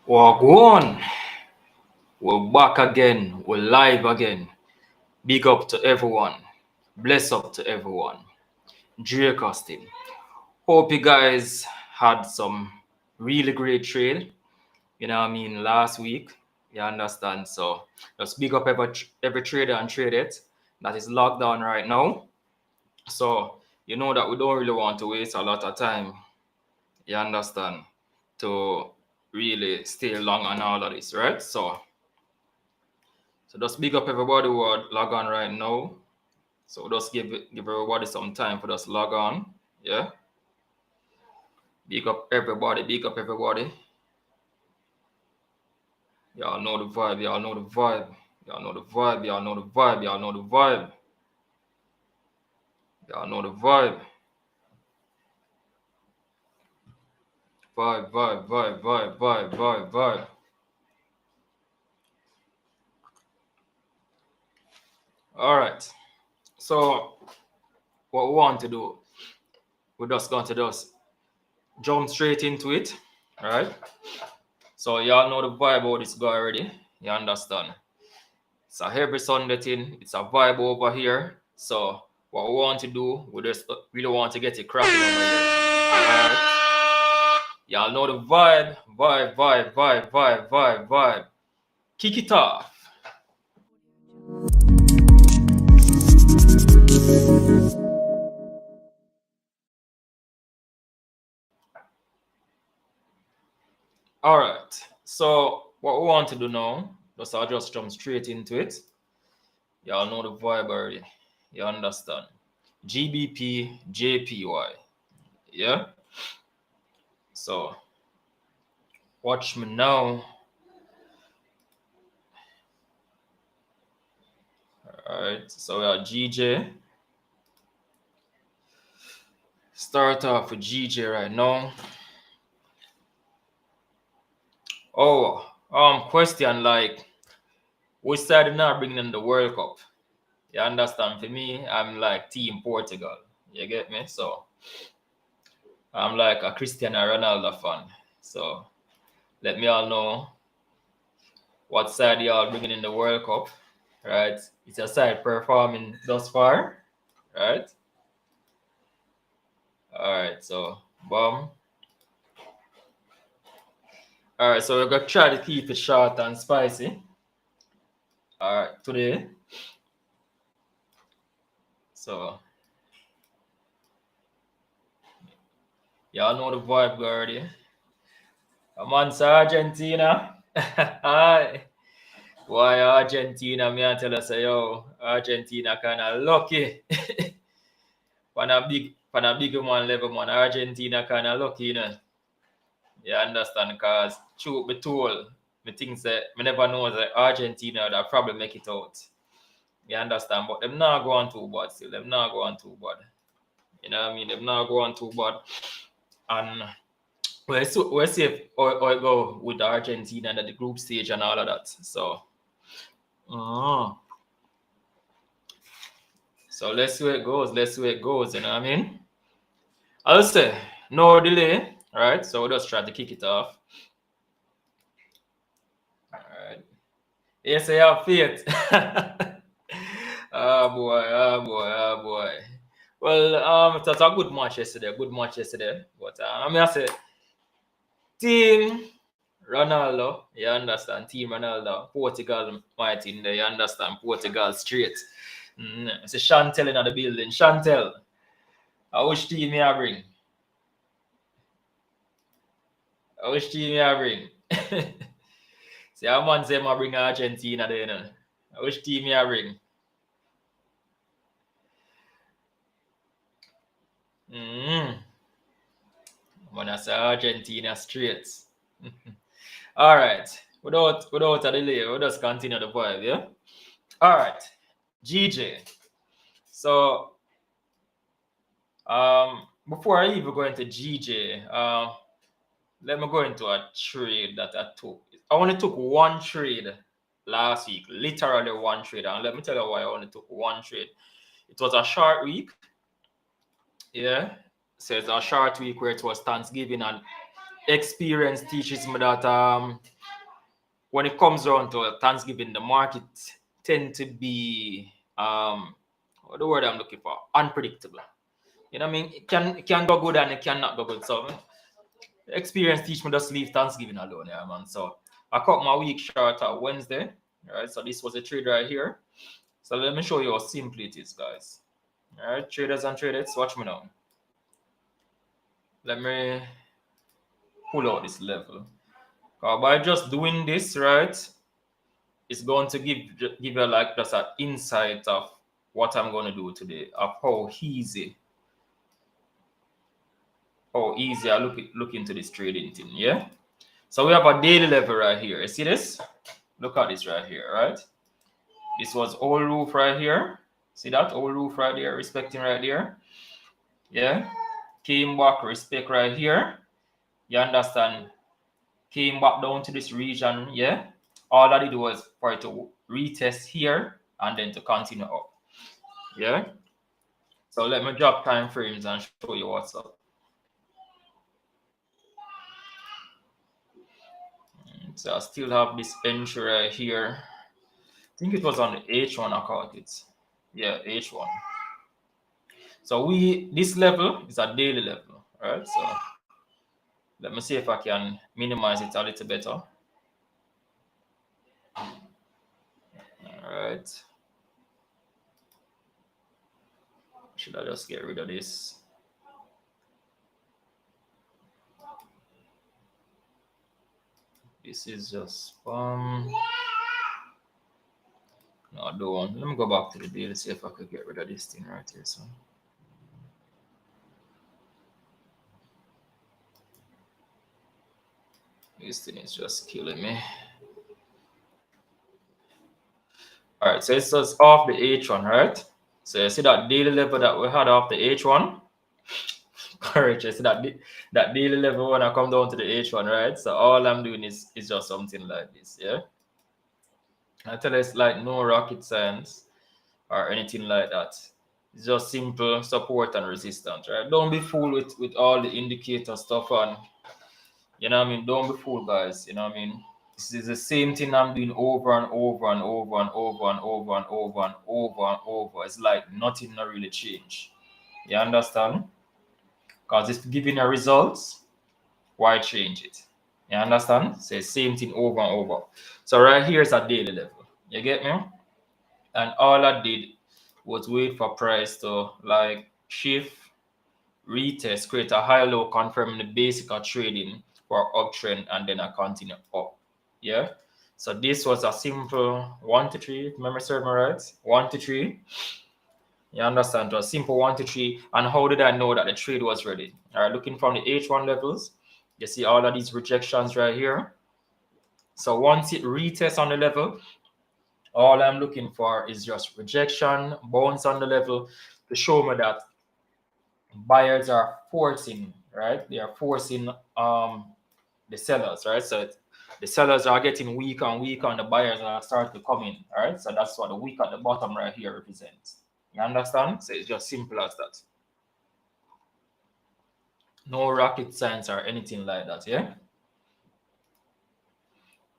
Wagwan, we're back again, we're live again. Big up to everyone, bless up to everyone. Dreycosting. Hope you guys had some really great trade, last week. You understand? So just big up every trader and trade it that is locked down right now. So you know that we don't really want to waste a lot of time, you understand, to really stay long on all of this, right? So just big up everybody who are log on right now. So just give everybody some time for just log on. Yeah. Big up everybody, big up everybody. Y'all know the vibe, y'all know the vibe. Y'all know the vibe, y'all know the vibe, y'all know the vibe. Y'all know the vibe. Vibe, vibe, vibe, vibe, vibe, vibe, vibe. All right. So what we want to do, we're just going to just jump straight into it. All right. So y'all know the vibe of this guy already. You understand? It's a heavy Sunday thing. It's a vibe over here. So what we want to do, we just really want to get it cracking over here. All right. Y'all know the vibe. Vibe, vibe, vibe, vibe, vibe, vibe. Kick it off. All right. So what we want to do now, I'll just jump straight into it. Y'all know the vibe already. You understand? GBP, JPY. Yeah. So watch me now. All right. So we are GJ. Start off with GJ right now. Oh, question like, we started now bringing in the World Cup. You understand? For me, I'm like Team Portugal. You get me? So I'm like a Cristiano Ronaldo fan. So let me all know what side y'all bringing in the World Cup, right? It's your side performing thus far, right? All right, so boom. All right, so we're gonna try to keep it short and spicy. All right, today. So y'all know the vibe already. I'm on Argentina. Hi. Why Argentina? Me I tell us, yo, Argentina kind of lucky. When a big man level, man, Argentina kind of lucky, you know. You understand? Cause truth be told, me think that me never know that Argentina that probably make it out. You understand? But them not going too bad still. Them not going too bad. You know what I mean? Them not going too bad. And we're see how it go with Argentina and the group stage and all of that. So so let's see where it goes. Let's see where it goes. You know what I mean? I'll say no delay. All right. So we'll just try to kick it off. All right. Yes, I have faith. Oh boy, oh boy, oh boy. Well, it was a good match yesterday. But I mean, I say, Team Ronaldo, you understand? Team Ronaldo, Portugal, my team there, you understand? Portugal straight. It's a Chantel in the building. Chantel, which team you bring? Which team you bring? See, a man say I bring Argentina there, you know. Which team you bring? Man, I say Argentina straight. All right. Without a delay, we'll just continue the vibe, yeah? All right. GJ. So before I even go into GJ, let me go into a trade that I took. I only took one trade last week, literally one trade. And let me tell you why I only took one trade. It was a short week. Yeah. So it's a short week where it was Thanksgiving, and experience teaches me that when it comes around to Thanksgiving, the market tend to be what the word I'm looking for, unpredictable. You know what I mean? It can go good and it cannot go good. So experience teach me just leave Thanksgiving alone, yeah, man. So I cut my week short at Wednesday. Right, so this was a trade right here. So let me show you how simple it is, guys. All right, traders and traders, watch me now. Let me pull out this level. By just doing this, right, it's going to give you like just an insight of what I'm going to do today, of how easy I look into this trading thing. Yeah. So we have a daily level right here. You see this? Look at this right here, right? This was old roof right here. See that old roof right there, respecting right there. Yeah. Came back, respect right here. You understand? Came back down to this region. Yeah. All that it was for it to retest here and then to continue up. Yeah. So let me drop time frames and show you what's up. So I still have this entry right here. I think it was on the H1 I caught it. Yeah, H1. So this level is a daily level, right? So let me see if I can minimize it a little better. All right. Should I just get rid of this? This is just No, I don't want. Let me go back to the daily, see if I could get rid of this thing right here. So this thing is just killing me. All right, so it's just off the H1, right? So you see that daily level that we had off the H1? Correct. You see that daily level when I come down to the H1, right? So all I'm doing is just something like this, yeah? I tell you, it's like no rocket science or anything like that. It's just simple support and resistance, right? Don't be fooled with all the indicator stuff on. You know what I mean? Don't be fooled, guys. You know what I mean? This is the same thing I'm doing over and over and over and over and over and over and over and over. It's like nothing not really change. You understand? Because it's giving a results, why change it? You understand? Say same thing over and over. So right here is a daily level. You get me? And all I did was wait for price to like shift, retest, create a high low, confirming the basic of trading for uptrend, and then I continue up. Yeah. So this was a simple 1 to 3. Remember, serve me right? 1 to 3. You understand? It was simple 1 to 3. And how did I know that the trade was ready? All right, looking from the H1 levels, you see all of these rejections right here. So once it retests on the level, all I'm looking for is just rejection, bounce on the level to show me that buyers are forcing, right? They are forcing the sellers, right? So the sellers are getting weaker and weaker and the buyers are starting to come in, all right? So that's what the weak at the bottom right here represents. You understand? So it's just simple as that. No rocket science or anything like that, yeah?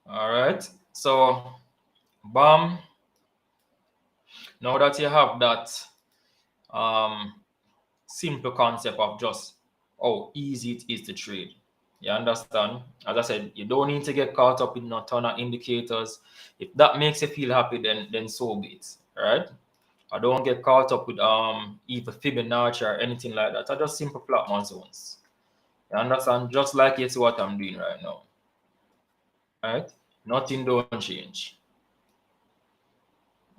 All right. So, bam. Now that you have that simple concept of just how easy it is to trade, you understand? As I said, you don't need to get caught up in a ton of indicators. If that makes you feel happy, then so be it, right? I don't get caught up with either Fibonacci or anything like that. I just simple flat month zones. You understand? Just like it's what I'm doing right now. Right? Nothing don't change.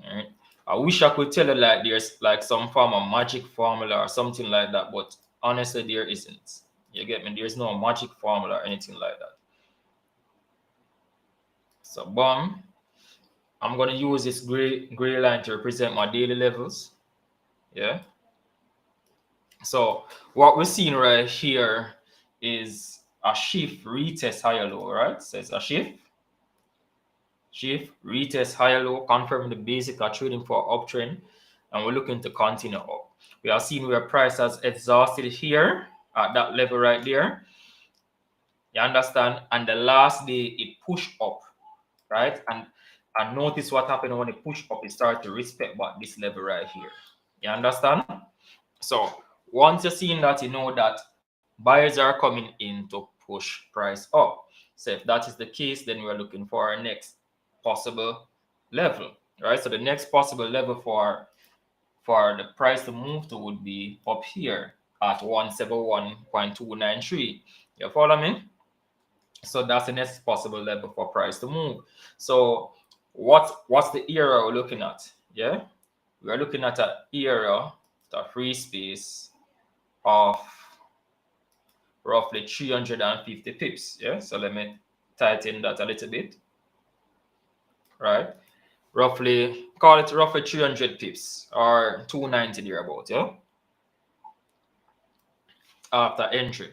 All right? I wish I could tell you like there's like some form of magic formula or something like that, but honestly, there isn't. You get me? There's no magic formula or anything like that. So, boom. I'm gonna use this gray line to represent my daily levels. Yeah. So what we're seeing right here is a shift, retest, higher low, right? So it's a shift, retest, higher low, confirming the basic are trading for uptrend, and we're looking to continue up. We are seeing where price has exhausted here at that level right there. You understand? And the last day it pushed up. right? And notice what happened when it push up, it started to respect back this level right here. You understand? So once you're seeing that, you know that buyers are coming in to push price up. So if that is the case, then we're looking for our next possible level, right? So the next possible level for the price to move to would be up here at 171.293. You follow me? So that's the next possible level for price to move. So what's the area we're looking at? Yeah, we're looking at an area, the free space of roughly 350 pips. Yeah, so let me tighten that a little bit, right? Roughly, call it roughly 300 pips or 290 thereabout. Yeah, after entry.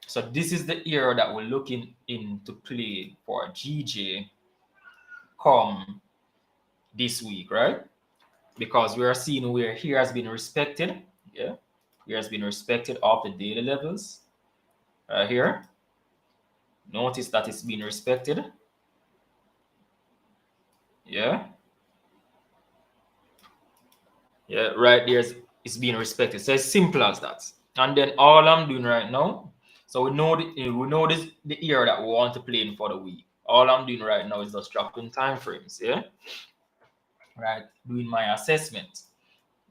So this is the area that we're looking into play for GJ come this week, right? Because we are seeing where here has been respected. Yeah, here has been respected off the daily levels. Here, notice that it's been respected. Yeah, yeah, right there it's being respected. So it's simple as that. And then all I'm doing right now, so we know the area that we want to play in for the week. All I'm doing right now is just dropping time frames. Yeah, right, doing my assessment.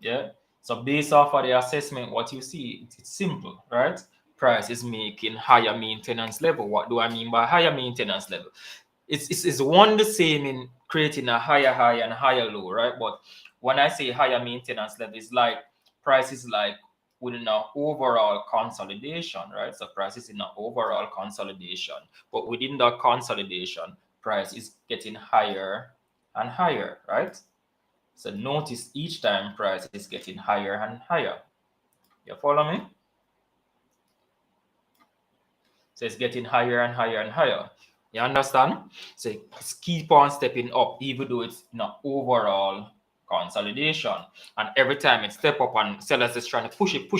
Yeah. So based off of the assessment, what you see, it's simple, right? Price is making higher maintenance level. What do I mean by higher maintenance level? It's one the same in creating a higher high and higher low, right? But when I say higher maintenance level, it's like price is like within an overall consolidation, right? So price is in an overall consolidation, but within that consolidation, price is getting higher and higher, right? So notice each time price is getting higher and higher. You follow me? So it's getting higher and higher and higher. You understand? So it's keep on stepping up, even though it's not overall consolidation. And every time it step up and sellers is trying to push it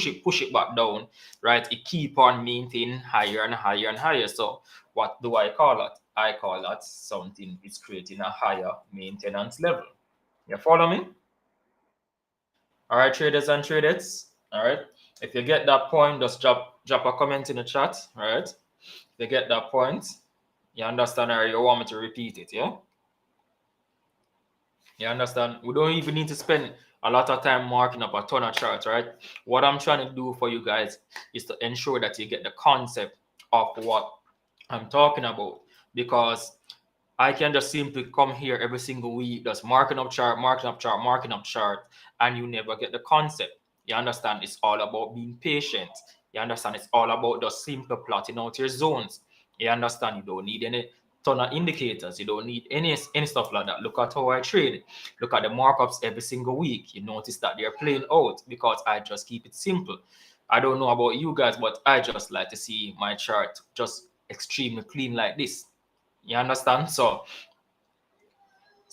back down, right? It keep on maintaining higher and higher and higher. So what do I call that? I call that something is creating a higher maintenance level. You follow me? All right, traders and tradettes. All right. If you get that point, just drop a comment in the chat. All right. If you get that point, you understand, or you want me to repeat it, yeah? You understand? We don't even need to spend a lot of time marking up a ton of charts, right? What I'm trying to do for you guys is to ensure that you get the concept of what I'm talking about, because I can just simply come here every single week, just marking up chart, and you never get the concept. You understand? It's all about being patient. You understand? It's all about just simple plotting out your zones. You understand? You don't need any ton of indicators. You don't need any stuff like that. Look at how I trade. Look at the markups every single week. You notice that they're playing out because I just keep it simple. I don't know about you guys, but I just like to see my chart just extremely clean like this. You understand? So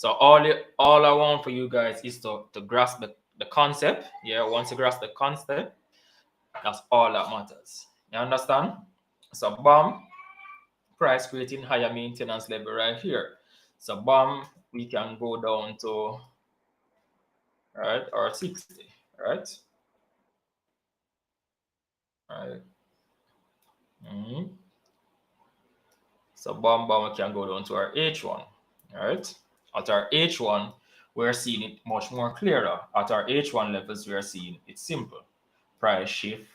all I want for you guys is to grasp the concept. Yeah, once you grasp the concept, that's all that matters. You understand? So BAM, price creating higher maintenance level right here. So BAM, we can go down to right or 60, right? Right. So BAM, we can go down to our H1. All right. At our H1, we're seeing it much more clearer. At our H1 levels, we are seeing it's simple. Price shift,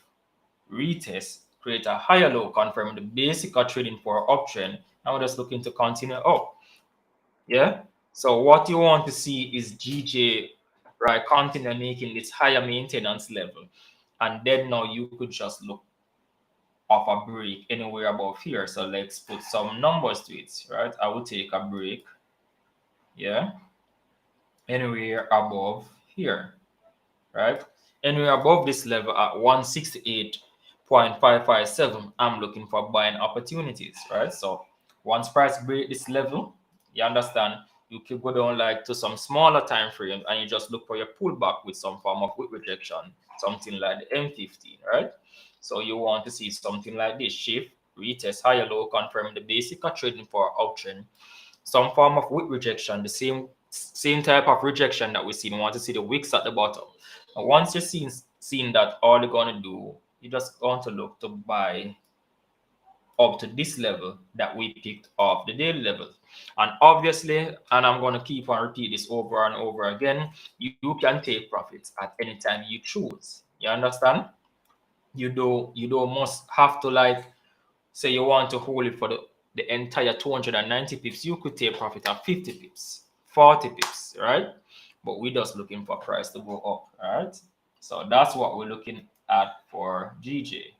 retest, create a higher low, confirm the basic are trading for uptrend. Now we're just looking to continue up. Yeah. So what you want to see is GJ, right, continue making this higher maintenance level. And then now you could just look off a break anywhere above here. So let's put some numbers to it, right? I will take a break. Yeah, anywhere above here, right? Anywhere above this level at 168.557, I'm looking for buying opportunities, right? So once price break this level, you understand, you can go down like to some smaller time frame and you just look for your pullback with some form of wick rejection, something like the M15, right? So you want to see something like this, shift, retest, higher low, confirm the basic are trading for uptrend. some form of wick rejection, the same type of rejection that we see. We want to see the wicks at the bottom. And once you're seeing that, all you're going to do, you're just going to look to buy up to this level that we picked off the daily level. And obviously, and I'm going to keep on repeat this over and over again, you can take profits at any time you choose. You understand? You don't must have to, like, say you want to hold it for the entire 290 pips. You could take profit at 50 pips, 40 pips, right? But we're just looking for price to go up, all right? So that's what we're looking at for GJ.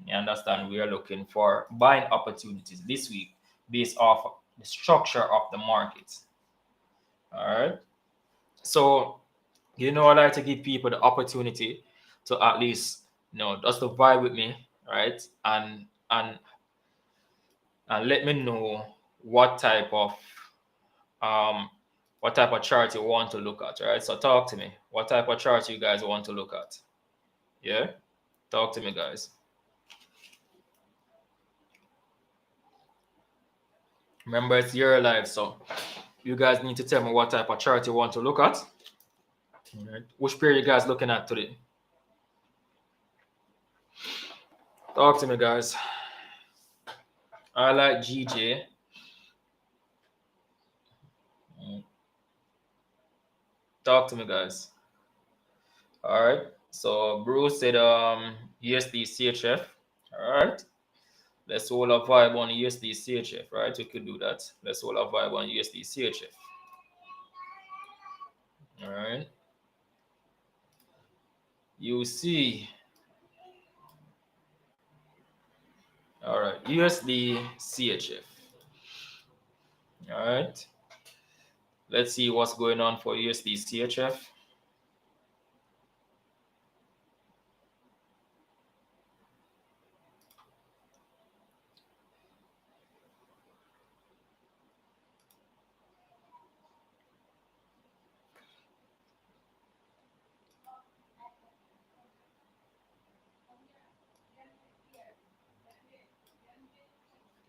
You understand? We are looking for buying opportunities this week based off the structure of the market. All right. So, I like to give people the opportunity to at least, just to vibe with me, right? And let me know what type of chart you want to look at, right? So talk to me. What type of chart you guys want to look at? Yeah? Talk to me, guys. Remember, it's your life, so you guys need to tell me what type of chart you want to look at. All right. Which pair you guys looking at today? Talk to me, guys. I like GJ. Talk to me, guys. All right. So Bruce said USD CHF. All right. Let's hold a vibe on USD CHF, right? We could do that. Let's hold a vibe on USD CHF. All right. You see. All right. USD CHF. All right. Let's see what's going on for USD CHF.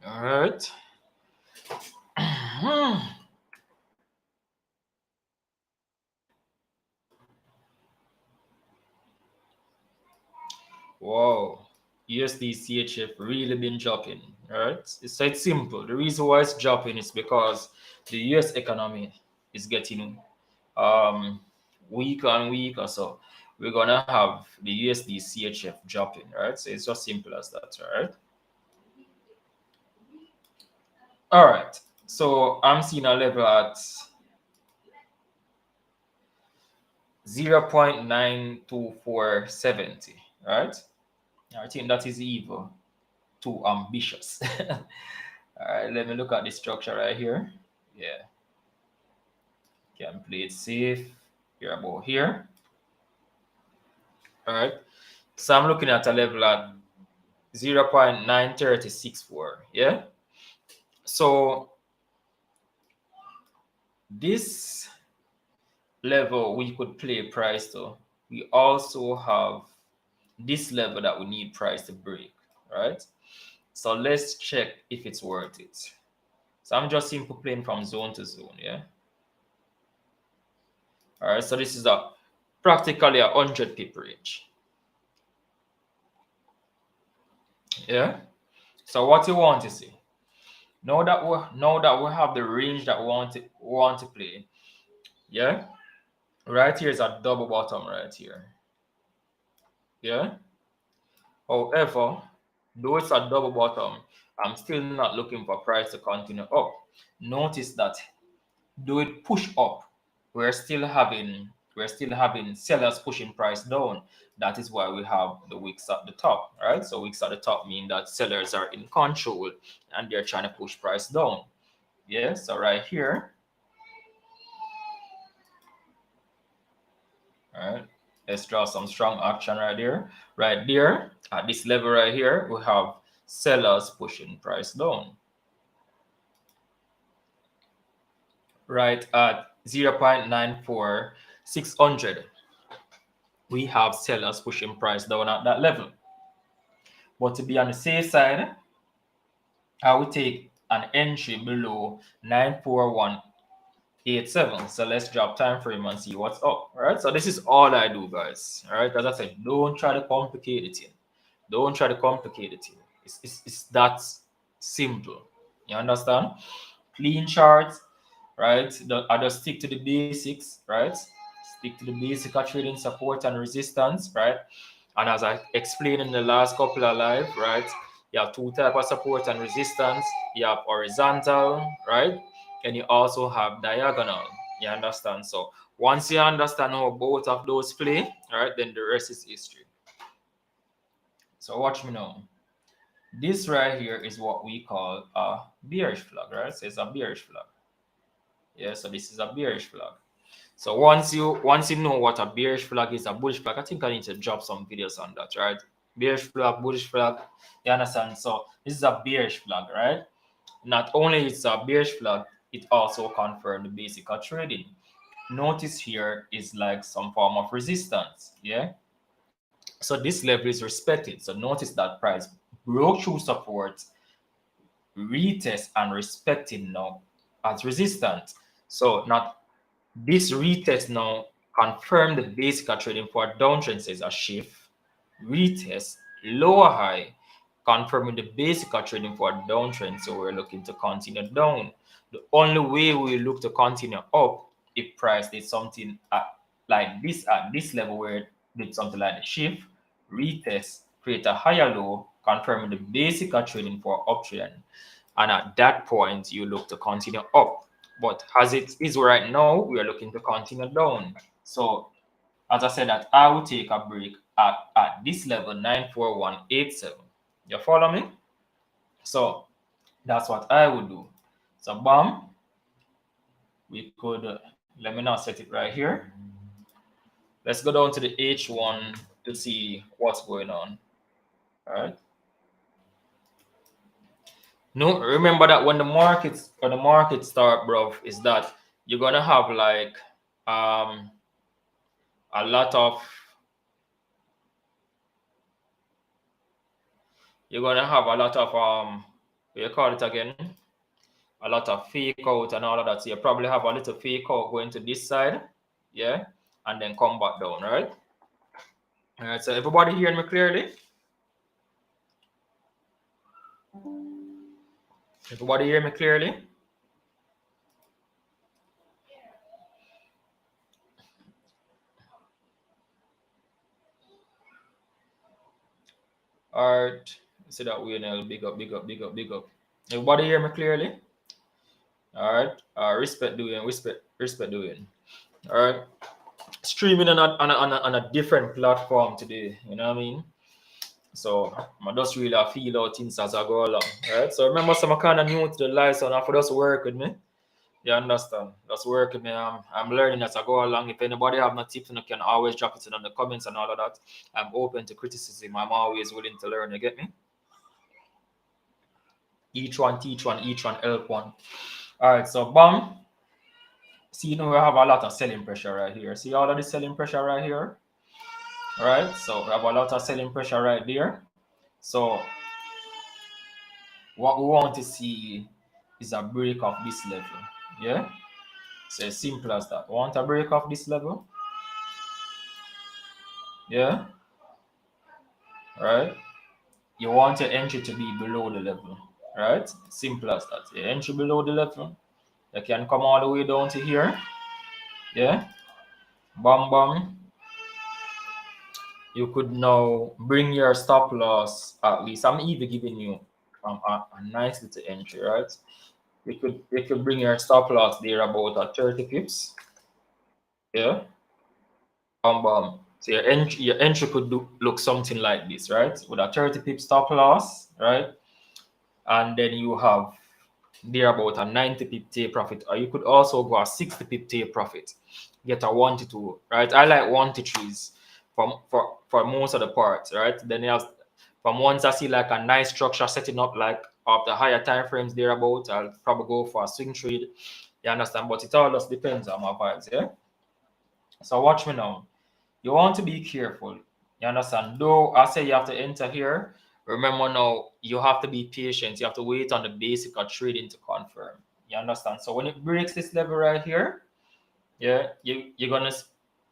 All right. Wow. USD CHF really been dropping. All right. It's simple. The reason why it's dropping is because the US economy is getting weaker and weaker. So we're gonna have the USD CHF dropping, right? So it's just simple as that, right? All right. So I'm seeing a level at 0.92470, right? I think that is even too ambitious. All right, let me look at the structure right here. Yeah. Can play it safe. Here about here. All right. So I'm looking at a level at 0.9364. Yeah. So this level we could play price to. We also have this level that we need price to break. Right. So let's check if it's worth it. So I'm just simply playing from zone to zone. Yeah. All right. So this is practically 100 pip range. Yeah. So what you want to see? Now that we have the range that we want to play. Yeah. Right here is a double bottom right here. Yeah. However, though it's a double bottom, I'm still not looking for price to continue up. Notice that though it push up, we're still having sellers pushing price down. That is why we have the wicks at the top, right? So wicks at the top mean that sellers are in control and they're trying to push price down. Yeah, so right here. All right, let's draw some strong action right there. Right there, at this level right here, we have sellers pushing price down. Right at 0.94600, we have sellers pushing price down at that level. But to be on the safe side, I would take an entry below 94187. So let's drop time frame and see what's up. Right. So this is all I do, guys. All right. As I said, don't try to complicate it. Don't try to complicate it. It's that simple. You understand? Clean charts, right? I just stick to the basics, right? Stick to the basic of trading support and resistance, right? And as I explained in the last couple of live, right? You have two types of support and resistance. You have horizontal, right? And you also have diagonal. You understand? So once you understand how both of those play, right, then the rest is history. So watch me now. This right here is what we call a bearish flag, right? So it's a bearish flag. Yeah, so this is a bearish flag. So once you know what a bearish flag is, a bullish flag, I think I need to drop some videos on that, right? Bearish flag, bullish flag, you understand? So this is a bearish flag, right? Not only it's a bearish flag, it also confirms the basic of trading. Notice here is like some form of resistance, yeah? So this level is respected. So notice that price broke through support, retest and respected now as resistance. So not this retest now confirm the basic of trading for a downtrend, says a shift, retest, lower high, confirming the basic of trading for a downtrend. So we're looking to continue down. The only way we look to continue up if price did something like this at this level where it did something like the shift, retest, create a higher low, confirming the basic of trading for uptrend. And at that point, you look to continue up. But as it is right now, we are looking to continue down. So as I said, that I will take a break at this level 94187. You follow me? So that's what I would do. So bam, we could let me now set it right here. Let's go down to the H1 to see what's going on. All right. No, remember that when the markets start, bro, is that you're gonna have like a lot of what you call it again, a lot of fake out and all of that. So you probably have a little fake out going to this side, yeah, and then come back down, right? All right, so everybody hearing me clearly? Everybody hear me clearly? All right, see that way now. Big up, big up, big up, big up. Everybody hear me clearly? All right, respect doing, respect doing. All right, streaming on a different platform today. You know what I mean? So I just really feel out things as I go along. Right. So remember, some kind of new to the life, so I have to just work with me. You understand? Just work with me. I'm learning as I go along. If anybody have no tips, you can always drop it in the comments and all of that. I'm open to criticism. I'm always willing to learn. You get me? Each one teach one, each one help one. All right. So bam. See, we have a lot of selling pressure right here. See all of the selling pressure right here? All right. So we have a lot of selling pressure right there. So what we want to see is a break of this level. Yeah. So as simple as that. Want a break of this level? Yeah. Right. You want your entry to be below the level. Right. Simple as that. Your entry below the level. You can come all the way down to here. Yeah. Bam bam. You could now bring your stop loss at least. I'm even giving you a nice little entry, right? You could bring your stop loss there about at 30 pips. Yeah. So your entry could look something like this, right? With a 30 pip stop loss, right? And then you have there about a 90 pip take profit, or you could also go a 60 pip take profit. Get a 1 to 2, right? I like 1 to 3s for most of the parts, right? Then you have from once I see like a nice structure setting up like of the higher time frames thereabout, I'll probably go for a swing trade. You understand? But it all just depends on my vibes, yeah. So watch me now. You want to be careful. You understand? Though I say you have to enter here, Remember now, you have to be patient. You have to wait on the basic of trading to confirm. You understand? So when it breaks this level right here, yeah, you're gonna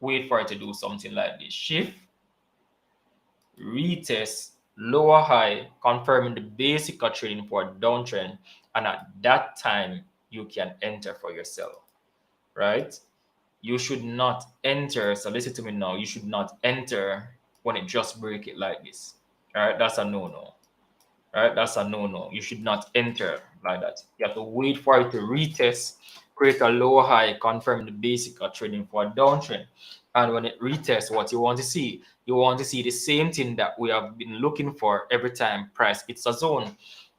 wait for it to do something like this. Shift, retest, lower high, confirming the basic of trading for a downtrend, and at that time you can enter for yourself, right? You should not enter. So listen to me now. You should not enter when it just break it like this. All right, that's a no-no. Right? That's a no-no. You should not enter like that. You have to wait for it to retest, create a lower high, confirm the basic of trading for a downtrend. And when it retests, what you want to see, you want to see the same thing that we have been looking for every time price hits a zone,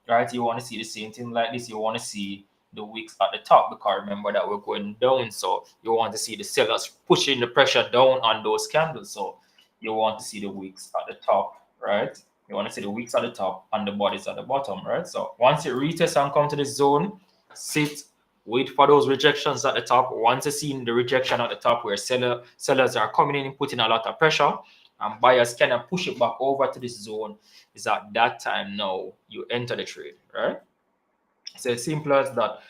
right? You want to see the same thing like this. You want to see the wicks at the top, because remember that we're going down. So you want to see the sellers pushing the pressure down on those candles. So you want to see the wicks at the top, right? You want to see the wicks at the top and the bodies at the bottom, right? So once it retests and come to the zone, sit, wait for those rejections at the top. Once you see the rejection at the top where sellers are coming in and putting a lot of pressure, and buyers can push it back over to this zone, is at that time now you enter the trade, right? So it's simple as that.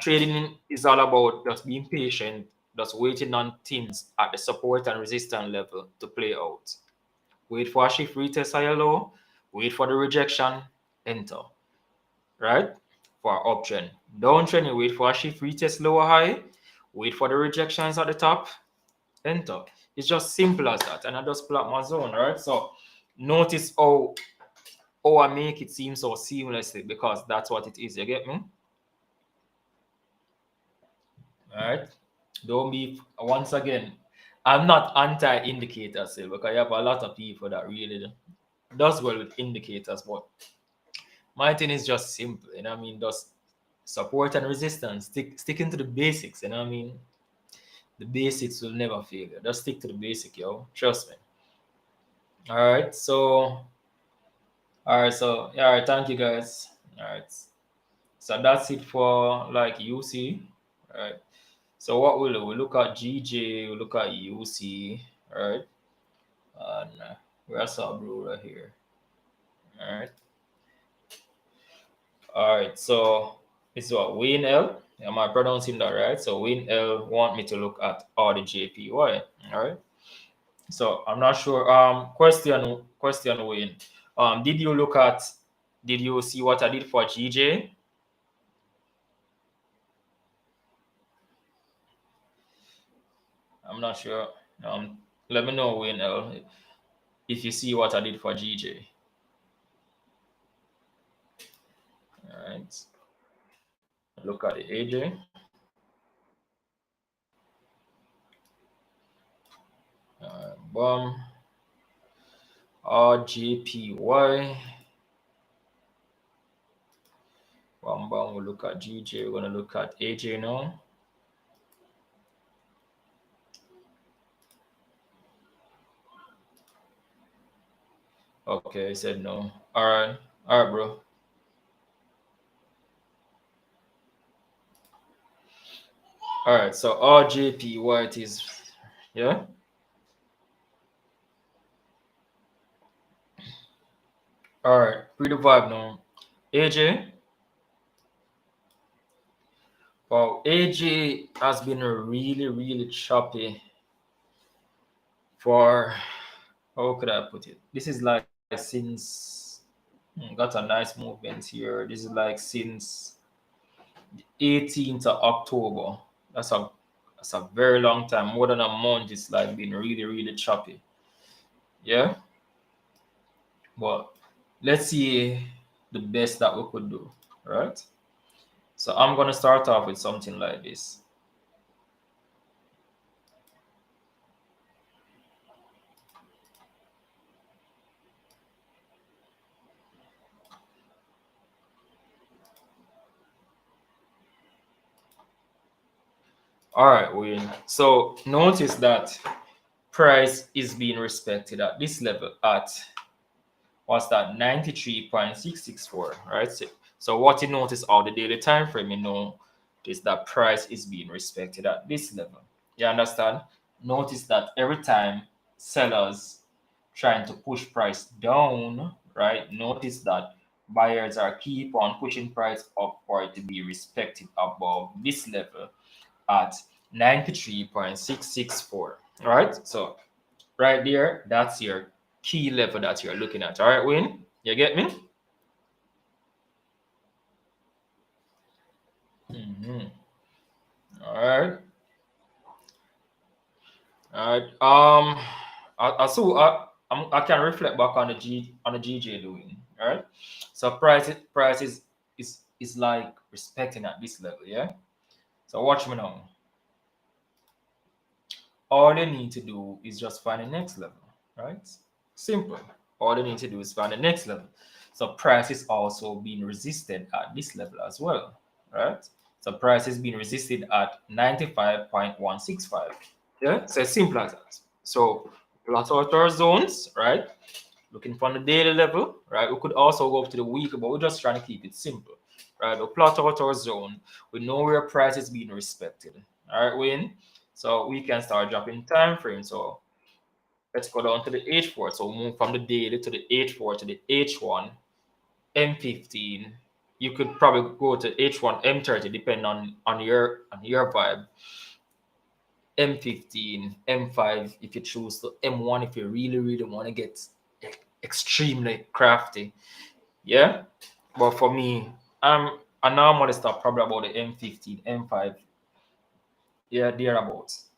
Trading is all about just being patient, just waiting on things at the support and resistance level to play out. Wait for a shift retest higher low, wait for the rejection, enter, right? For uptrend. Downtrend, you wait for a shift retest lower high, wait for the rejections at the top, enter. It's just simple as that. And I just plot my zone, right? So notice how I make it seem so seamlessly, because that's what it is. You get me? All right. Don't be, once again, I'm not anti-indicators still, because I have a lot of people that really does well with indicators, but my thing is just simple, you know what I mean? Just support and resistance, sticking to the basics, you know what I mean? The basics will never fail you. Just stick to the basic, yo. Trust me. All right, thank you guys. All right. So that's it for like UC. All right. So what we'll do, we'll look at GJ, we'll look at UC, all right? And where's our bro right here? All right. All right, so this is what Wayne L. Am I pronouncing that right? So Wayne L want me to look at all the JPY. All right. So I'm not sure. Question Wayne. Did you see what I did for GJ? I'm not sure. Let me know, Wayne L, if you see what I did for GJ. All right. Look at the AJ. Boom. RGPY. Bam, bam. We'll look at GJ. We're going to look at AJ now. Okay, he said no. All right. All right, bro. All right. So RGPY it is. Yeah. All right. Pretty vibe now. AJ. Wow. AJ has been really, really choppy for, how could I put it? This is like since, got a nice movement here. This is like since 18th of October. That's a very long time, more than a month. It's like been really, really choppy. Yeah. But let's see the best that we could do, right? So I'm gonna start off with something like this. All right, Wayne. So notice that price is being respected at this level at, what's that, 93.664, right? So what you notice on the daily time frame, you know, is that price is being respected at this level. You understand? Notice that every time sellers trying to push price down, right? Notice that buyers are keep on pushing price up for it to be respected above this level at 93.664. All right, so right there, that's your key level that you're looking at. All right, Win, you get me? All right. All right. I can reflect back on the GJ doing. All right. So price is like respecting at this level. Yeah. So watch me now. All they need to do is just find the next level. Right. Simple. All they need to do is find the next level. So price is also being resisted at this level as well. Right. So price is being resisted at 95.165. Yeah, so it's simple as that. So plot out our zones, right? Looking for the daily level, right? We could also go up to the week, but we're just trying to keep it simple, right? We plot out our zone. We know where price is being respected. All right, Win. So we can start dropping time frame. So let's go down to the H4. So move from the daily to the H4 to the H1, M15. You could probably go to H1, M30, depending on your vibe. M15, M5 if you choose to, M1 if you really want to get extremely crafty. Yeah. But for me, I normally stop probably about the M15, M5. Yeah, thereabouts.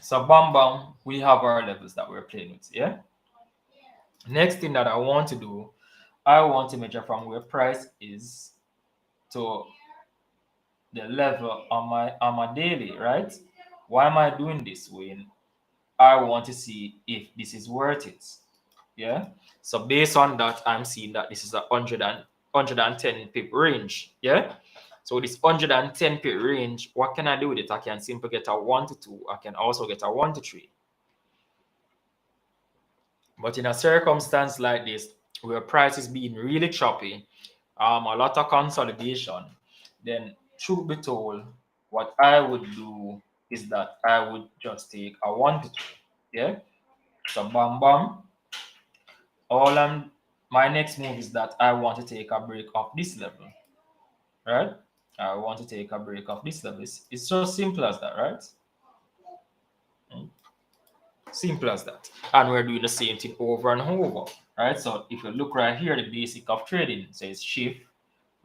So bam bam, we have our levels that we're playing with. Yeah. Next thing that I want to do, I want to measure from where price is to the level on my daily, right? Why am I doing this? When I want to see if this is worth it. Yeah. So based on that, I'm seeing that this is a 110 pip range. Yeah. So this 110 pip range, what can I do with it? I can simply get a 1 to 2. I can also get a 1 to 3. But in a circumstance like this, where price is being really choppy, a lot of consolidation, then truth be told, what I would do is that I would just take a 1 to 2. Yeah. So bam bam, all I'm my next move is that I want to take a break of this level, right? I want to take a break of this level. It's just simple as that, right? Mm, simple as that. And we're doing the same thing over and over, right? So if you look right here, the basic of trading says shift,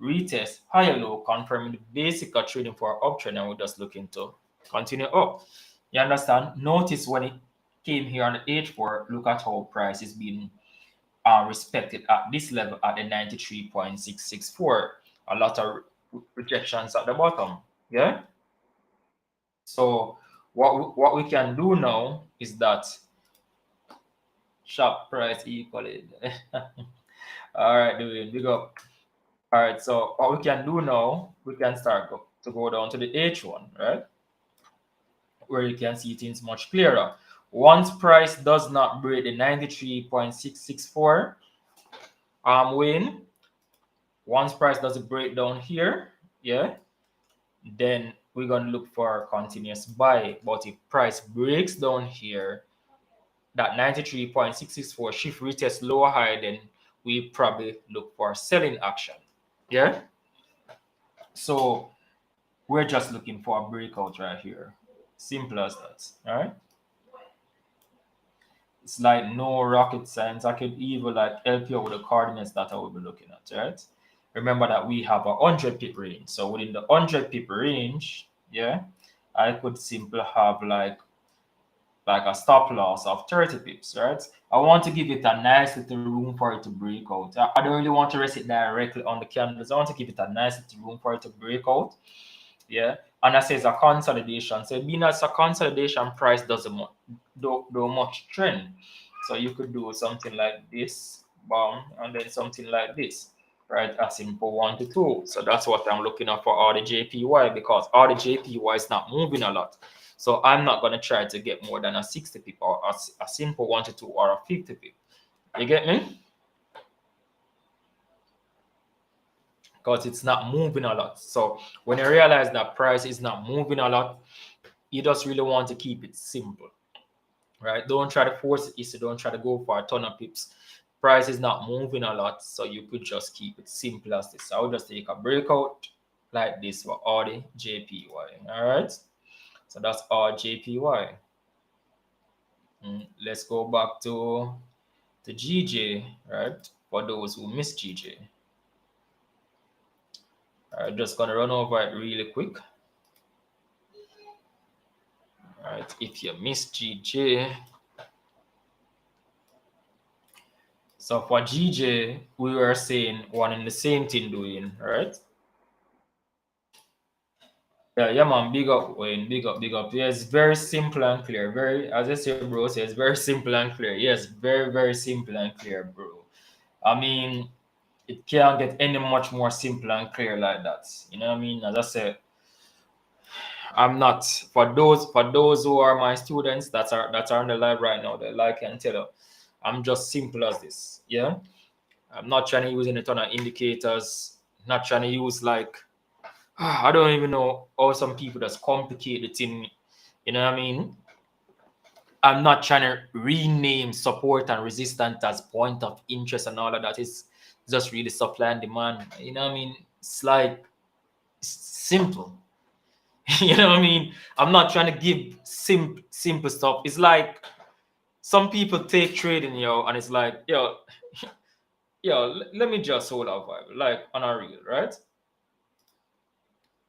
retest, higher low, confirming the basic of trading for uptrend, and we're just looking to continue up. You understand? Notice when it came here on the H4, look at how price is being are respected at this level at the 93.664. A lot of rejections at the bottom. Yeah. So what we can do now is that sharp price equally. All right, dude, big up. All right, so what we can do now, we can start to go down to the H1, right? Where you can see things much clearer. Once price does not break the 93.664 win, once price does a breakdown here, yeah, then we're going to look for a continuous buy. But if price breaks down here, that 93.664 shift retest lower high, then we probably look for selling action. Yeah. So we're just looking for a breakout right here. Simple as that. All right. It's like no rocket science. I could even like help you with the coordinates that I will be looking at, right? Remember that we have a 100 pip range. So within the 100 pip range, yeah, I could simply have like a stop loss of 30 pips, right? I want to give it a nice little room for it to break out. I don't really want to rest it directly on the candles. I want to give it a nice little room for it to break out. Yeah. And I say it's a consolidation. So being as a consolidation, price doesn't do much trend. So you could do something like this, boom, and then something like this, right? A simple 1 to 2. So that's what I'm looking at for all the JPY, because all the JPY is not moving a lot. So I'm not going to try to get more than a 60 pip or a simple 1 to 2 or a 50 pip. You get me? Because it's not moving a lot. So when you realize that price is not moving a lot, you just really want to keep it simple, right? Don't try to force it. Don't try to go for a ton of pips. price is not moving a lot, so you could just keep it simple as this. I would just take a breakout like this for all the JPY. All right, so that's all JPY. Let's go back to the GJ, right? For those who miss GJ. I'm just gonna run over it really quick. All right, if you miss GJ, so for GJ, we were saying one and the same thing doing, right? Yeah, man, big up, Wayne, big up, big up. Yeah, it's very simple and clear. Very, as I say, bro, says very simple and clear. Yes, very, very simple and clear, bro. I mean, it can't get any much more simple and clear like that. You know what I mean? As I said, I'm not for those who are my students that are on the live right now. They like and tell you, I'm just simple as this. Yeah, I'm not trying to use any ton of indicators. Not trying to use like I don't even know how some people just complicate the thing. You know what I mean? I'm not trying to rename support and resistance as point of interest and all of that. It's just really supply and demand. You know what I mean? It's like it's simple. You know what I mean? I'm not trying to give simple stuff. It's like some people take trading, and it's like, let me just hold our vibe. Like on a real, right?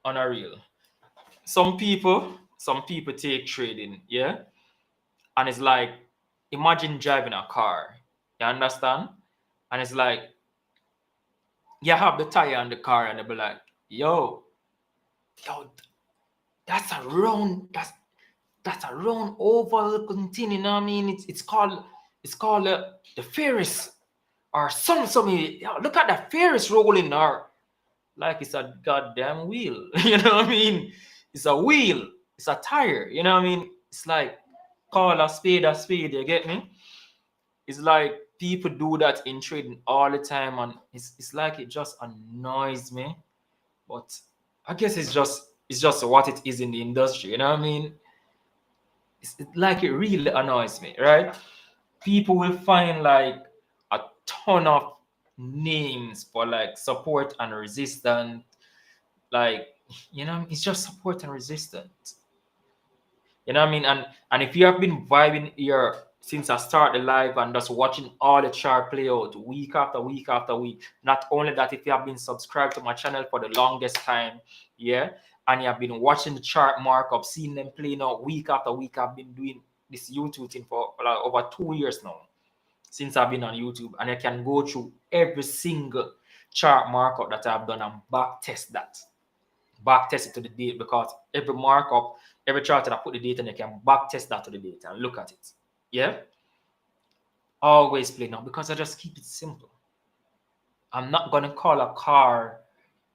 On a real. Some people take trading, yeah? And it's like, imagine driving a car. You understand? And it's like, you have the tire on the car, and they'll be like, yo, that's a round, that's a round oval looking thing, you know what I mean? It's called the Ferris or something. Look at the Ferris rolling there. Like it's a goddamn wheel. You know what I mean? It's a wheel, it's a tire, you know what I mean? It's like call a spade, you get me? It's like people do that in trading all the time, and it's like it just annoys me. But I guess it's just what it is in the industry, you know what I mean? It's like it really annoys me, right? People will find like a ton of names for like support and resistance, like it's just support and resistance. You know what I mean? And if you have been vibing here since I started live and just watching all the chart play out week after week after week, not only that, if you have been subscribed to my channel for the longest time, yeah, and you have been watching the chart markup, seeing them playing out week after week, I've been doing this YouTube thing for like over 2 years now, since I've been on YouTube, and I can go through every single chart markup that I've done and back test it to the date, because every markup, every chart that I put the date in, you can back test that to the date and look at it. Yeah, always play now, because I just keep it simple. I'm not gonna call a car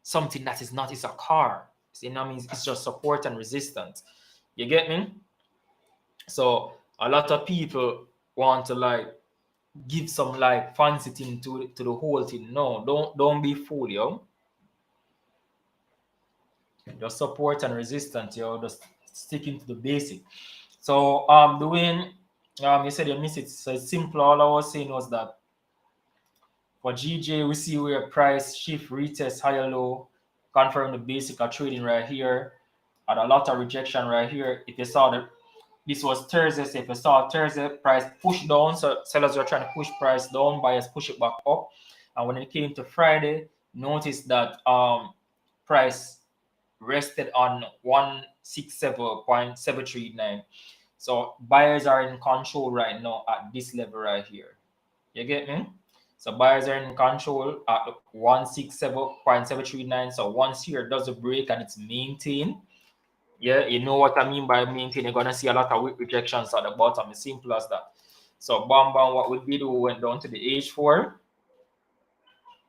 something that is not. It's a car. You know what I mean? It's just support and resistance. You get me? So a lot of people want to like give some like fancy thing to the whole thing. No, don't be fooled, yo. Just support and resistance, yo. Just sticking to the basic. So doing you said you missed it. So it's simple. All I was saying was that for GJ, we see where price shift retest higher low, confirm the basic are trading right here. Had a lot of rejection right here. If you saw that this was Thursday, so if you saw Thursday, price push down, so sellers are trying to push price down, buyers push it back up. And when it came to Friday, notice that price rested on 167.739. So buyers are in control right now at this level right here. You get me? So buyers are in control at 167.739. So once here does a break and it's maintained, yeah, you know what I mean by maintain. You're gonna see a lot of weak rejections at the bottom. It's simple as that. So bam, what we did, we went down to the H4.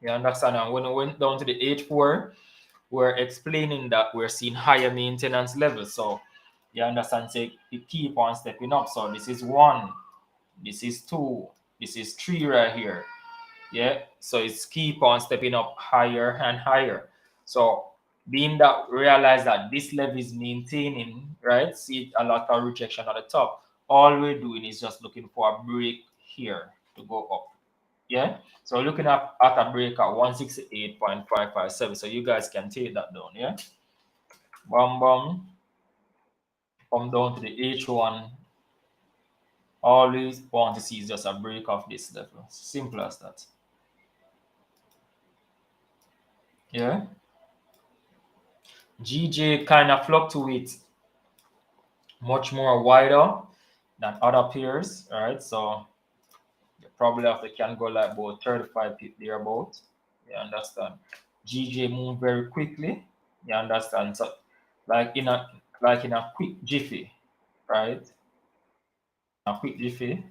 You understand? And when we went down to the H4, we're explaining that we're seeing higher maintenance levels. So you understand? So it keep on stepping up. So this is 1, this is 2, this is 3 right here. Yeah. So it's keep on stepping up higher and higher. So being that realize that this level is maintaining, right? See a lot of rejection at the top. All we're doing is just looking for a break here to go up. Yeah. So looking at a break at 168.557. So you guys can take that down. Yeah. Bam bam. Come down to the H1. Always want to see is just a break of this level. Simple as that. Yeah. GJ kind of fluctuates much more wider than other pairs. All right. So you probably have to can go like about 35 pip there about. You understand? GJ move very quickly. You understand? So like in a quick jiffy, right? A quick jiffy.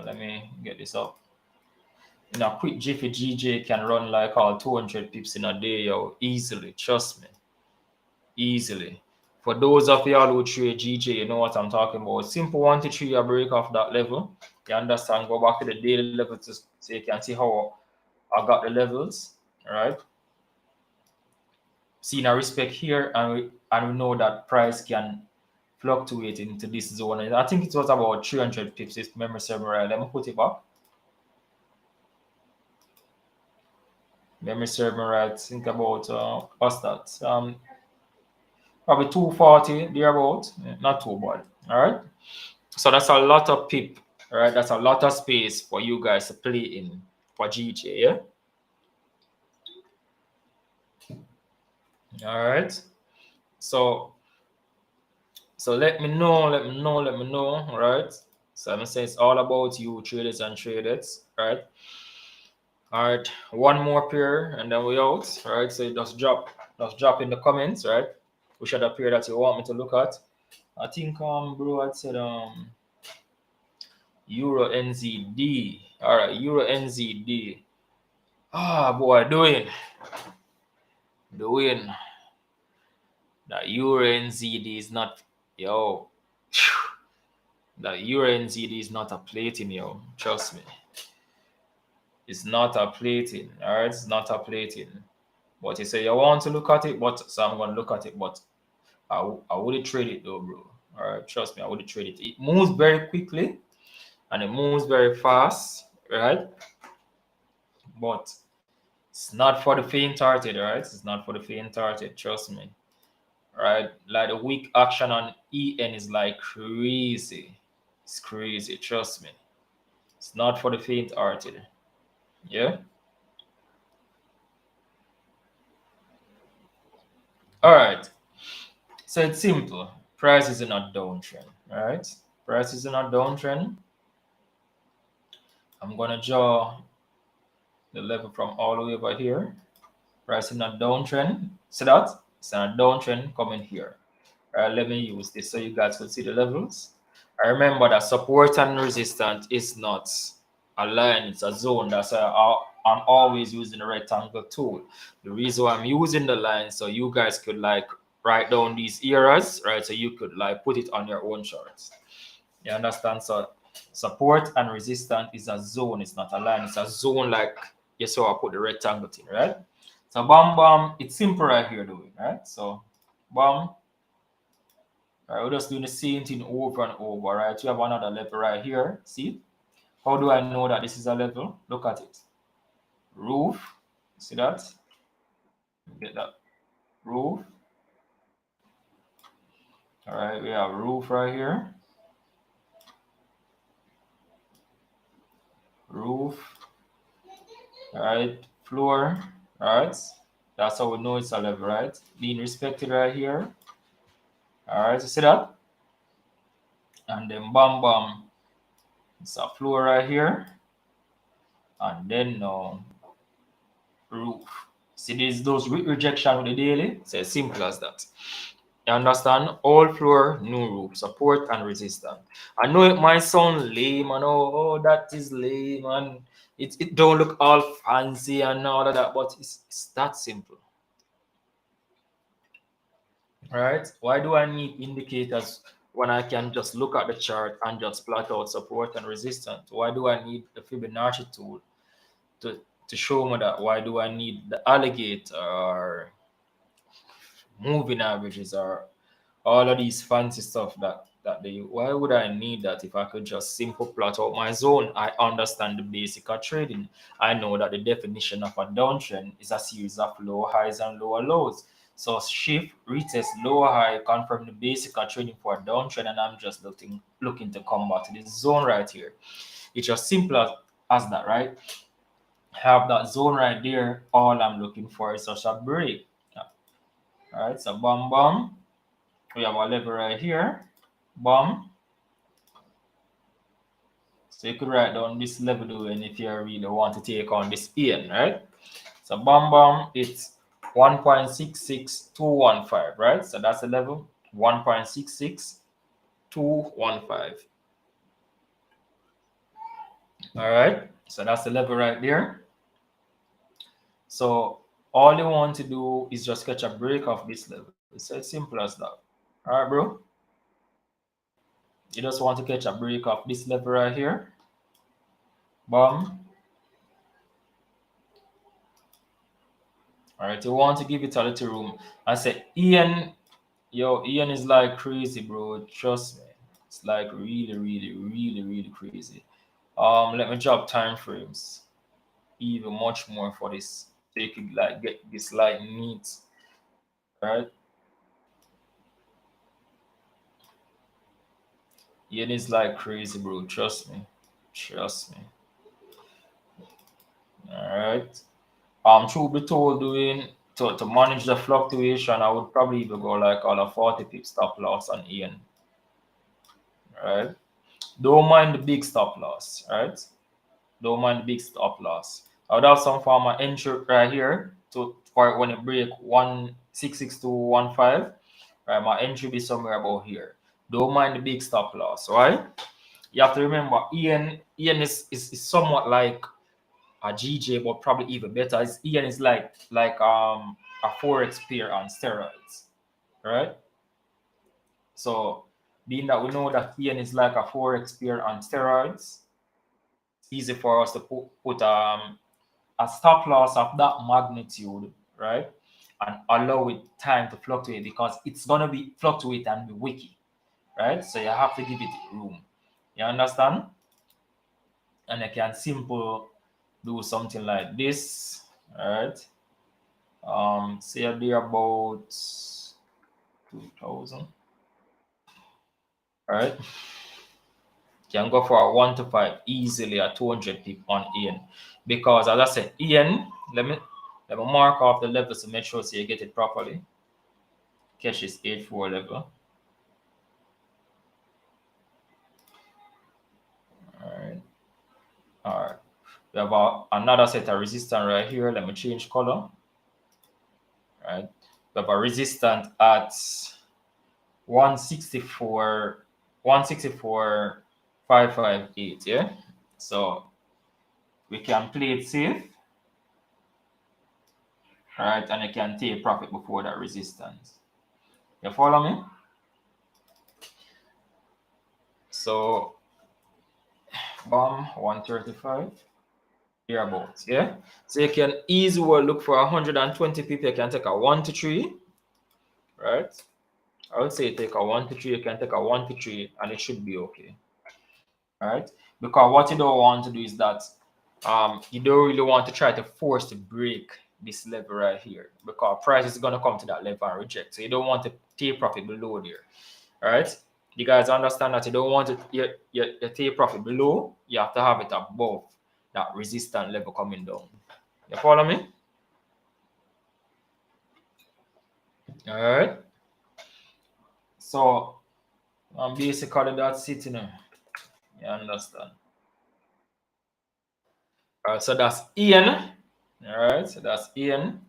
Let me get this up. In a quick jiffy, GJ can run like all 200 pips in a day, yo, easily. Trust me, easily. For those of y'all who trade GJ, you know what I'm talking about. Simple 1 to 3, a break off that level. You understand? Go back to the daily level so you can see how I got the levels, all right? Seeing a respect here, and we know that price can fluctuate into this zone. And I think it was about 300 pips if memory serves me right. Let me put it back. Memory serves me right. Think about what's that? Probably 240 thereabout. Not too bad. All right. So that's a lot of pip. All right. That's a lot of space for you guys to play in for GJ. Yeah. All right. So let me know. All right. So I'm gonna say it's all about you, traders and traders. All right. All right. One more pair and then we out. All right. So just drop in the comments. Right. Which other pair that you want me to look at? I think bro had said Euro NZD. All right, Euro NZD. Ah, boy, doing. That Euro NZD is not, yo. That Euro NZD is not a plating, yo. Trust me, it's not a plating. All right, it's not a plating. But you say you want to look at it, but so I'm gonna look at it, but I wouldn't trade it though, bro. All right, trust me, I wouldn't trade it. It moves very quickly and it moves very fast, right? But it's not for the faint-hearted, right? It's not for the faint-hearted, trust me. Right? Like the weak action on EN is like crazy. It's crazy, trust me. It's not for the faint-hearted. Yeah? All right. So it's simple. Price is in a downtrend, right? Price is in a downtrend. I'm gonna draw the level from all the way over here. Price in a downtrend. See that? It's in a downtrend coming here. Let me use this so you guys can see the levels. I remember that support and resistance is not a line, it's a zone. That's why I'm always using the rectangle tool. The reason why I'm using the line so you guys could like write down these areas, right? So you could like put it on your own charts. You understand? So support and resistance is a zone, it's not a line, it's a zone like you saw I put the rectangle thing, right? So bam bam, it's simple right here doing, right? So bam. All right, we're just doing the same thing over and over, right? You have another level right here. See? How do I know that this is a level? Look at it. Roof. See that? Get that. Roof. All right, we have roof right here. Roof. All right, floor. All right. That's how we know it's a level, right? Being respected right here. All right, you see that? And then bam bam. It's a floor right here. And then roof. See those rejection with the daily? It's as simple as that. You understand? All floor, no roof, support and resistance. I know it might sound lame, and that is lame, and it don't look all fancy and all of that, but it's that simple. Right? Why do I need indicators when I can just look at the chart and just plot out support and resistance? Why do I need the Fibonacci tool to show me that? Why do I need the alligator or moving averages or all of these fancy stuff that why would I need that if I could just simple plot out my zone? I understand the basic of trading. I know that the definition of a downtrend is a series of lower highs and lower lows. So shift, retest, lower high, confirm the basic of trading for a downtrend, and I'm just looking to combat this zone right here. It's just simple as that, right? Have that zone right there. All I'm looking for is just a break. All right, so bam bam. We have a level right here. Bam. So you could write down this level doing if you really want to take on this EN, right? So bam bam, it's 1.66215, right? So that's the level 1.66215. All right, so that's the level right there. So all you want to do is just catch a break of this level. It's as simple as that. All right, bro. You just want to catch a break of this level right here. Bam. All right, you want to give it a little room. I say Ian, yo, Ian is like crazy, bro. Trust me. It's like really crazy. Let me drop time frames even much more for this. So you could like get this like neat. Right? Ian is like crazy, bro. Trust me. Trust me. All right. Truth be told, doing to manage the fluctuation, I would probably even go like all a 40 pip stop loss on Ian. Right? Don't mind the big stop loss, right? Don't mind the big stop loss. I would have some form of entry right here for when it break 1.66215. Right, my entry be somewhere about here. Don't mind the big stop loss, right? You have to remember Ian is somewhat like a GJ, but probably even better. Ian is like a Forex pair on steroids, right? So being that we know that Ian is like a Forex pair on steroids, it's easy for us to put a stop loss of that magnitude, right? And allow it time to fluctuate because it's gonna be fluctuate and be wicky, right? So you have to give it room. You understand? And I can simple do something like this, all right? Say there about 2000, all right? Can go for a 1 to 5 easily at 200 pip on Ian because as I said, Ian, let me mark off the levels to make sure so you get it properly. Catch this 8-4 level. All right. We have another set of resistance right here. Let me change color. All right. We have a resistance at 164.558. Yeah. So we can play it safe. All right, and you can take profit before that resistance. You follow me? So, bomb 135, hereabouts, yeah? So you can easily look for 120 people. You can take a 1 to 3, right? I would say take a 1 to 3. You can take a 1 to 3, and it should be okay, all right? Because what you don't want to do is that you don't really want to try to force to break this level right here because price is going to come to that level and reject. So you don't want to take profit below there. All right. You guys understand that you don't want it your take profit below, you have to have it above that resistance level coming down. You follow me? All right. So basically that's it, you know. You understand? All right, so that's Ian. All right, so that's Ian.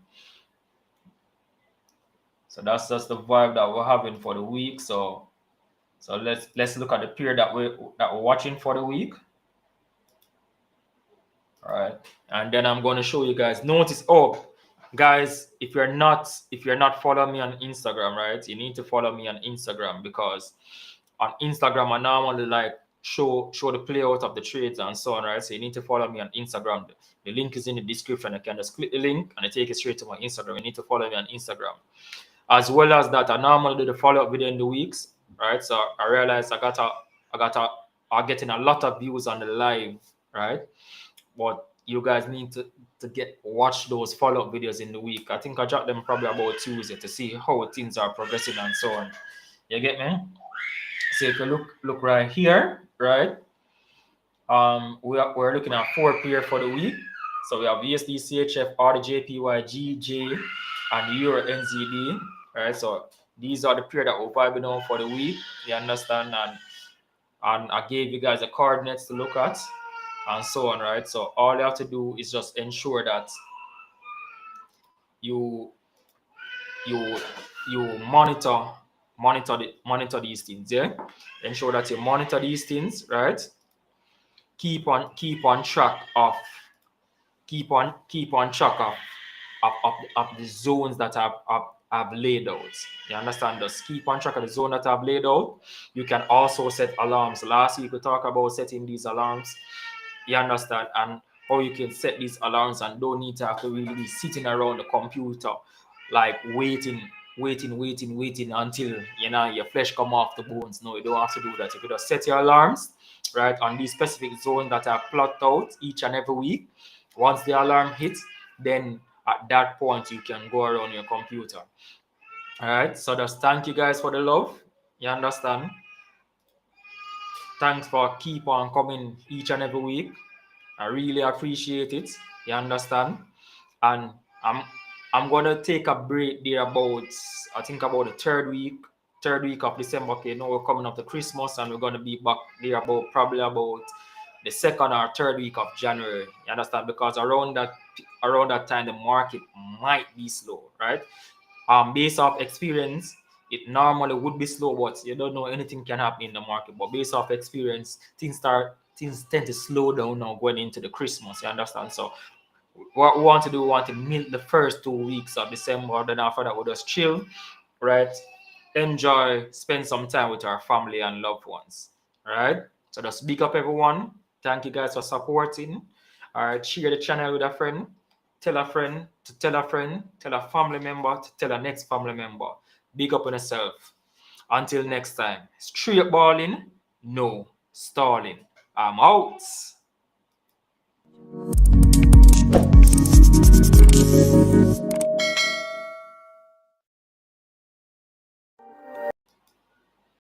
So that's just the vibe that we're having for the week. So let's look at the period that we're watching for the week. All right, and then I'm going to show you guys. Notice, guys, if you're not following me on Instagram, right, you need to follow me on Instagram because on Instagram I normally like show the playout of the trades and so on, right? So you need to follow me on Instagram. The link is in the description. You can just click the link and it take you straight to my Instagram. You need to follow me on Instagram. As well as that, I normally do the follow-up video in the weeks, right? So I realized I'm getting a lot of views on the live, right? But you guys need to watch those follow-up videos in the week. I think I dropped them probably about Tuesday to see how things are progressing and so on. You get me? So if you look right here, right? We're looking at 4 pair for the week. So we have USD, CHF, RD, JPY, GJ, and Euro NZD, right? So these are the pair that we're vibing on for the week. You understand? And I gave you guys the coordinates to look at and so on, right? So all you have to do is just ensure that you you you monitor these things, yeah. Ensure that you monitor these things, right? Keep on track of the zones that I've laid out. You understand? Just keep on track of the zone that I've laid out. You can also set alarms. Last week we talked about setting these alarms. You understand? And how you can set these alarms and don't need to have to really be sitting around the computer like waiting until your flesh come off the bones. No, you don't have to do that. If you just set your alarms right on these specific zones that are plotted out each and every week, once the alarm hits, then at that point you can go around your computer. All right, so just thank you guys for the love. You understand? Thanks for keep on coming each and every week. I really appreciate it. You understand? And I'm gonna take a break there about about the third week of December. Okay, now we're coming up to Christmas and we're gonna be back there probably about the second or third week of January. You understand? Because around that time the market might be slow, right? Based off experience, it normally would be slow, but you don't know anything can happen in the market. But based off experience, things tend to slow down now going into the Christmas. You understand? So what we want to do, we want to milk the first 2 weeks of December. Then after that, we'll just chill, right? Enjoy, spend some time with our family and loved ones. All right. So just big up everyone. Thank you guys for supporting. All right. Share the channel with a friend. Tell a friend to tell a friend. Tell a family member to tell a next family member. Big up on yourself. Until next time. Straight balling, no stalling. I'm out.